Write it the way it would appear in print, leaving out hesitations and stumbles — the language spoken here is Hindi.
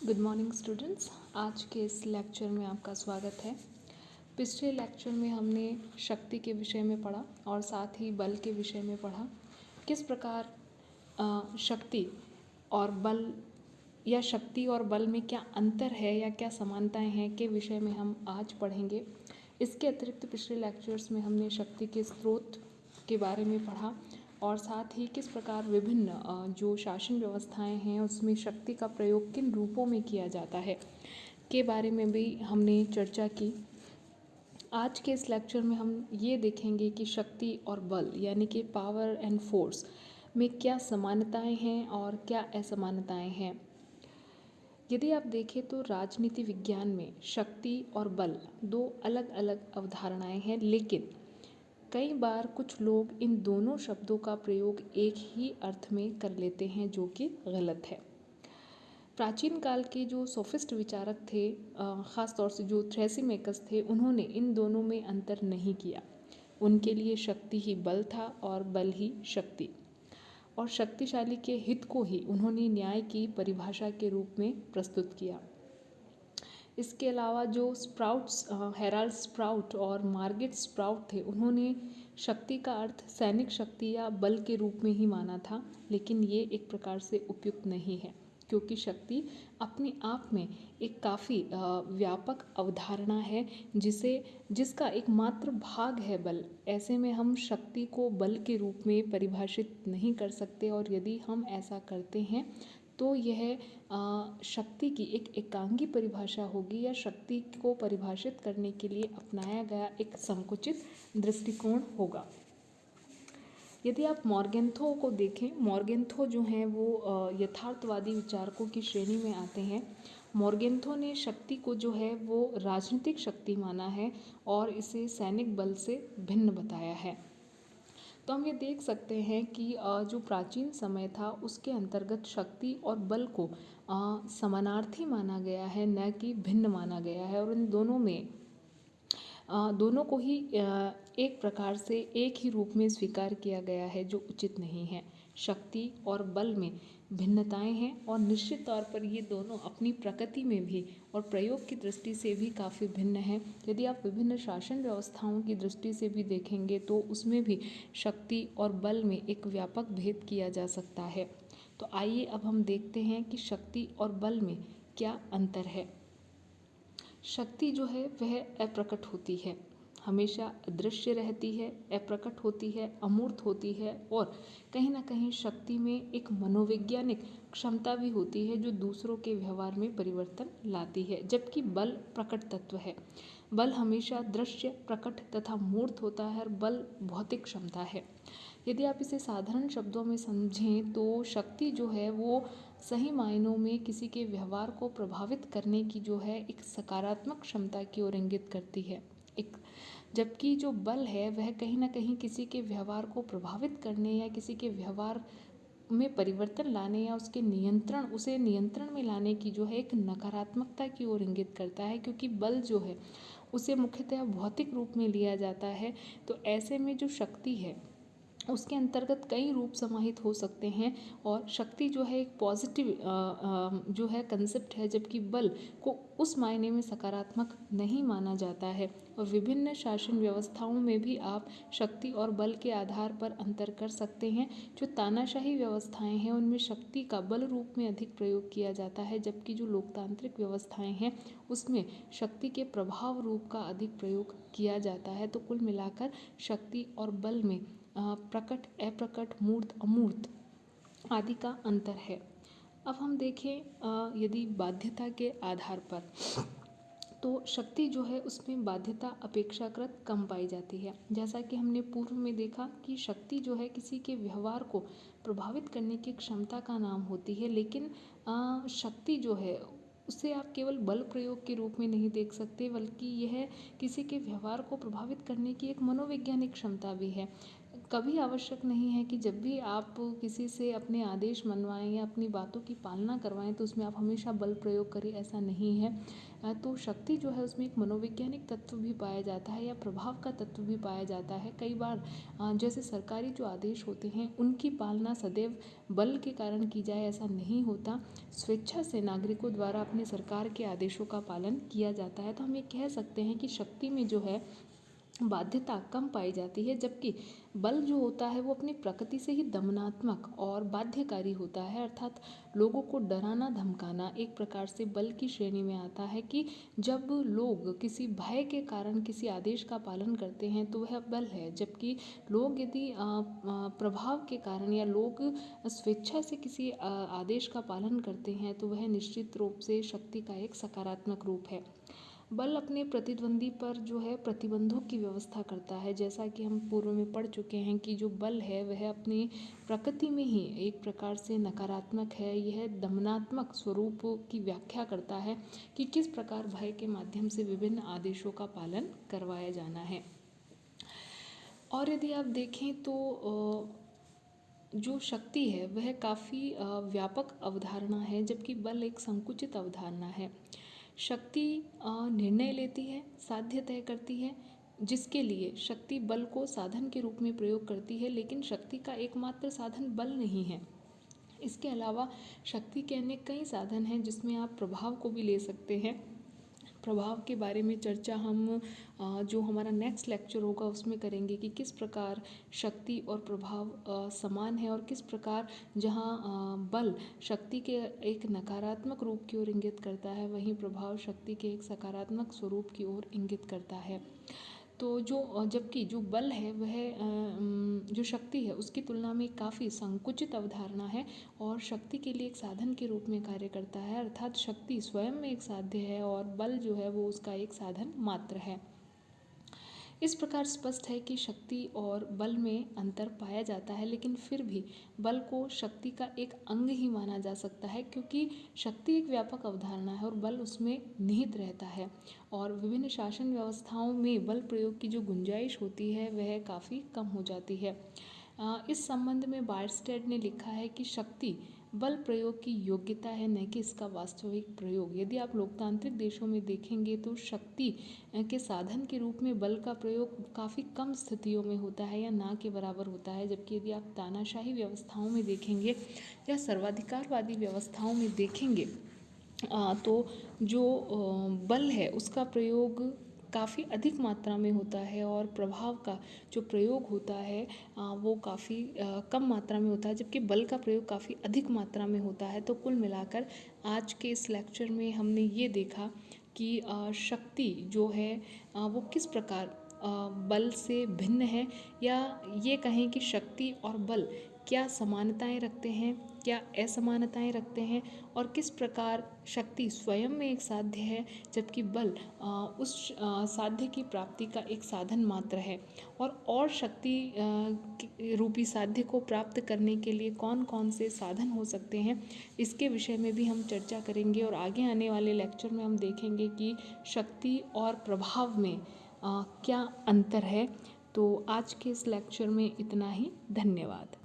Good morning students. आज के इस लेक्चर में आपका स्वागत है। पिछले लेक्चर में हमने शक्ति के विषय में पढ़ा और साथ ही बल के विषय में पढ़ा। किस प्रकार शक्ति और बल या शक्ति और बल में क्या अंतर है या क्या समानताएं हैं के विषय में हम आज पढ़ेंगे। इसके अतिरिक्त पिछले लेक्चर्स में हमने शक्ति के स्रोत के बारे में पढ़ा और साथ ही किस प्रकार विभिन्न जो शासन व्यवस्थाएं हैं उसमें शक्ति का प्रयोग किन रूपों में किया जाता है के बारे में भी हमने चर्चा की। आज के इस लेक्चर में हम ये देखेंगे कि शक्ति और बल यानी कि पावर एंड फोर्स में क्या समानताएं हैं और क्या असमानताएं हैं। यदि आप देखें तो राजनीति विज्ञान में शक्ति और बल दो अलग अलग अवधारणाएं हैं, लेकिन कई बार कुछ लोग इन दोनों शब्दों का प्रयोग एक ही अर्थ में कर लेते हैं, जो कि गलत है। प्राचीन काल के जो सोफिस्ट विचारक थे, ख़ास तौर से जो थ्रेसिमेकस थे, उन्होंने इन दोनों में अंतर नहीं किया। उनके लिए शक्ति ही बल था और बल ही शक्ति, और शक्तिशाली के हित को ही उन्होंने न्याय की परिभाषा के रूप में प्रस्तुत किया। इसके अलावा जो हेराल्ड स्प्राउट और मार्गेट स्प्राउट थे, उन्होंने शक्ति का अर्थ सैनिक शक्ति या बल के रूप में ही माना था, लेकिन ये एक प्रकार से उपयुक्त नहीं है, क्योंकि शक्ति अपने आप में एक काफ़ी व्यापक अवधारणा है जिसका एक मात्र भाग है बल। ऐसे में हम शक्ति को बल के रूप में परिभाषित नहीं कर सकते, और यदि हम ऐसा करते हैं तो यह शक्ति की एक एकांगी परिभाषा होगी या शक्ति को परिभाषित करने के लिए अपनाया गया एक संकुचित दृष्टिकोण होगा। यदि आप मॉर्गेंथो को देखें, मॉर्गेंथो जो हैं वो यथार्थवादी विचारकों की श्रेणी में आते हैं। मॉर्गेंथो ने शक्ति को जो है वो राजनीतिक शक्ति माना है और इसे सैनिक बल से भिन्न बताया है। तो हम ये देख सकते हैं कि जो प्राचीन समय था उसके अंतर्गत शक्ति और बल को समानार्थी माना गया है, न कि भिन्न माना गया है, और इन दोनों में दोनों को ही एक प्रकार से एक ही रूप में स्वीकार किया गया है, जो उचित नहीं है। शक्ति और बल में भिन्नताएं हैं और निश्चित तौर पर ये दोनों अपनी प्रकृति में भी और प्रयोग की दृष्टि से भी काफ़ी भिन्न हैं। यदि आप विभिन्न शासन व्यवस्थाओं की दृष्टि से भी देखेंगे तो उसमें भी शक्ति और बल में एक व्यापक भेद किया जा सकता है। तो आइए अब हम देखते हैं कि शक्ति और बल में क्या अंतर है। शक्ति जो है वह अप्रकट होती है, हमेशा अदृश्य रहती है, अप्रकट होती है, अमूर्त होती है, और कहीं ना कहीं शक्ति में एक मनोवैज्ञानिक क्षमता भी होती है जो दूसरों के व्यवहार में परिवर्तन लाती है, जबकि बल प्रकट तत्व है। बल हमेशा दृश्य, प्रकट तथा मूर्त होता है और बल भौतिक क्षमता है। यदि आप इसे साधारण शब्दों में समझें तो शक्ति जो है वो सही मायनों में किसी के व्यवहार को प्रभावित करने की जो है एक सकारात्मक क्षमता की ओर इंगित करती है, जबकि जो बल है वह कहीं ना कहीं किसी के व्यवहार को प्रभावित करने या किसी के व्यवहार में परिवर्तन लाने या उसे नियंत्रण में लाने की जो है एक नकारात्मकता की ओर इंगित करता है, क्योंकि बल जो है उसे मुख्यतः भौतिक रूप में लिया जाता है। तो ऐसे में जो शक्ति है उसके अंतर्गत कई रूप समाहित हो सकते हैं, और शक्ति जो है एक पॉजिटिव जो है कंसेप्ट है, जबकि बल को उस मायने में सकारात्मक नहीं माना जाता है। और विभिन्न शासन व्यवस्थाओं में भी आप शक्ति और बल के आधार पर अंतर कर सकते हैं। जो तानाशाही व्यवस्थाएं हैं उनमें शक्ति का बल रूप में अधिक प्रयोग किया जाता है, जबकि जो लोकतांत्रिक व्यवस्थाएं हैं उसमें शक्ति के प्रभाव रूप का अधिक प्रयोग किया जाता है। तो कुल मिलाकर शक्ति और बल में प्रकट, अप्रकट, मूर्त, अमूर्त आदि का अंतर है। अब हम देखें यदि बाध्यता के आधार पर, तो शक्ति जो है उसमें बाध्यता अपेक्षाकृत कम पाई जाती है। जैसा कि हमने पूर्व में देखा कि शक्ति जो है किसी के व्यवहार को प्रभावित करने की क्षमता का नाम होती है, लेकिन शक्ति जो है उसे आप केवल बल प्रयोग के रूप में नहीं देख सकते, बल्कि यह किसी के व्यवहार को प्रभावित करने की एक मनोवैज्ञानिक क्षमता भी है। कभी आवश्यक नहीं है कि जब भी आप किसी से अपने आदेश मनवाएं या अपनी बातों की पालना करवाएं तो उसमें आप हमेशा बल प्रयोग करें, ऐसा नहीं है। तो शक्ति जो है उसमें एक मनोवैज्ञानिक तत्व भी पाया जाता है या प्रभाव का तत्व भी पाया जाता है। कई बार जैसे सरकारी जो आदेश होते हैं उनकी पालना सदैव बल के कारण की जाए, ऐसा नहीं होता। स्वेच्छा से नागरिकों द्वारा अपने सरकार के आदेशों का पालन किया जाता है। तो हम ये कह सकते हैं कि शक्ति में जो है बाध्यता कम पाई जाती है, जबकि बल जो होता है वो अपनी प्रकृति से ही दमनात्मक और बाध्यकारी होता है। अर्थात लोगों को डराना धमकाना एक प्रकार से बल की श्रेणी में आता है कि जब लोग किसी भय के कारण किसी आदेश का पालन करते हैं तो वह बल है, जबकि लोग यदि प्रभाव के कारण या लोग स्वेच्छा से किसी आदेश का पालन करते हैं तो वह निश्चित रूप से शक्ति का एक सकारात्मक रूप है। बल अपने प्रतिद्वंदी पर जो है प्रतिबंधों की व्यवस्था करता है। जैसा कि हम पूर्व में पढ़ चुके हैं कि जो बल है वह अपनी प्रकृति में ही एक प्रकार से नकारात्मक है। यह दमनात्मक स्वरूप की व्याख्या करता है कि किस प्रकार भय के माध्यम से विभिन्न आदेशों का पालन करवाया जाना है। और यदि आप देखें तो जो शक्ति है वह काफ़ी व्यापक अवधारणा है, जबकि बल एक संकुचित अवधारणा है। शक्ति निर्णय लेती है, साध्य तय करती है, जिसके लिए शक्ति बल को साधन के रूप में प्रयोग करती है, लेकिन शक्ति का एकमात्र साधन बल नहीं है। इसके अलावा शक्ति के अन्य कई साधन हैं जिसमें आप प्रभाव को भी ले सकते हैं। प्रभाव के बारे में चर्चा हम जो हमारा नेक्स्ट लेक्चर होगा उसमें करेंगे कि किस प्रकार शक्ति और प्रभाव समान है और किस प्रकार जहाँ बल शक्ति के एक नकारात्मक रूप की ओर इंगित करता है वहीं प्रभाव शक्ति के एक सकारात्मक स्वरूप की ओर इंगित करता है। तो जबकि जो बल है वह जो शक्ति है उसकी तुलना में काफ़ी संकुचित अवधारणा है और शक्ति के लिए एक साधन के रूप में कार्य करता है। अर्थात शक्ति स्वयं में एक साध्य है और बल जो है वो उसका एक साधन मात्र है। इस प्रकार स्पष्ट है कि शक्ति और बल में अंतर पाया जाता है, लेकिन फिर भी बल को शक्ति का एक अंग ही माना जा सकता है, क्योंकि शक्ति एक व्यापक अवधारणा है और बल उसमें निहित रहता है। और विभिन्न शासन व्यवस्थाओं में बल प्रयोग की जो गुंजाइश होती है वह काफ़ी कम हो जाती है। इस संबंध में बायरस्टेड ने लिखा है कि शक्ति बल प्रयोग की योग्यता है, न कि इसका वास्तविक प्रयोग। यदि आप लोकतांत्रिक देशों में देखेंगे तो शक्ति के साधन के रूप में बल का प्रयोग काफ़ी कम स्थितियों में होता है या ना के बराबर होता है, जबकि यदि आप तानाशाही व्यवस्थाओं में देखेंगे या सर्वाधिकारवादी व्यवस्थाओं में देखेंगे तो जो बल है उसका प्रयोग काफ़ी अधिक मात्रा में होता है और प्रभाव का जो प्रयोग होता है वो काफ़ी कम मात्रा में होता है, जबकि बल का प्रयोग काफ़ी अधिक मात्रा में होता है। तो कुल मिलाकर आज के इस लेक्चर में हमने ये देखा कि शक्ति जो है वो किस प्रकार बल से भिन्न है, या ये कहें कि शक्ति और बल क्या समानताएं रखते हैं, क्या असमानताएं रखते हैं, और किस प्रकार शक्ति स्वयं में एक साध्य है जबकि बल उस साध्य की प्राप्ति का एक साधन मात्र है। और शक्ति रूपी साध्य को प्राप्त करने के लिए कौन कौन से साधन हो सकते हैं, इसके विषय में भी हम चर्चा करेंगे। और आगे आने वाले लेक्चर में हम देखेंगे कि शक्ति और प्रभाव में क्या अंतर है। तो आज के इस लेक्चर में इतना ही। धन्यवाद।